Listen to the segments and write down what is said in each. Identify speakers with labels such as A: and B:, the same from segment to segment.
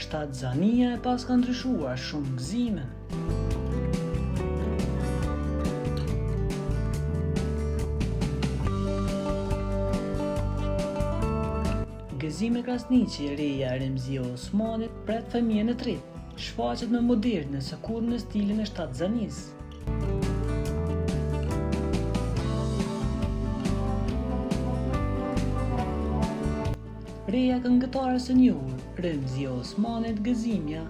A: Shtatzania e pas ka ndryshuar shumë gëzimen. Gëzime Krasniqi, reja e Remzia Osmanit pret fëmijën e tretë, shfaqet më moderne se kur në stilin e shtatzanisë. Reja këngëtare së njohur, Remzia Osmanit Gëzimja,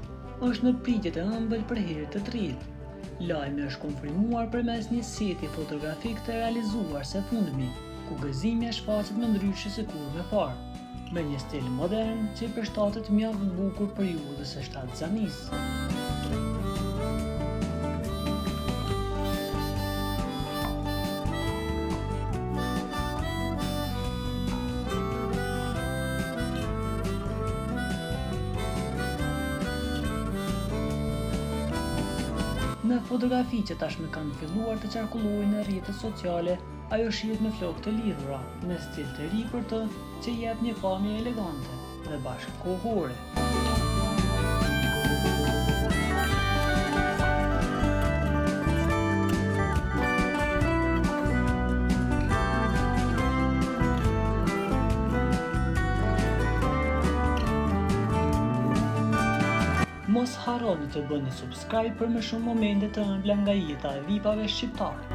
A: është në pritjet e ëmbël për herë të tretë. Lajmi është konfirmuar përmes një seti fotografik të realizuar së fundmi, ku Gëzimja shfaqet më ndryshe se kur më parë, me një stil modern që i përshtatet mjaft bukur periudhës së shtatzanisë. Në fotografi që tashmë kanë filluar të qarkullojnë në rrjetet sociale, ajo shihet me flokë të lidhura, me stil të ri për të, që jep një pamje elegante dhe bashkëkohore. Mos harroni të bëni subscribe për më shumë momente të ëmbla nga jeta e vipave shqiptare.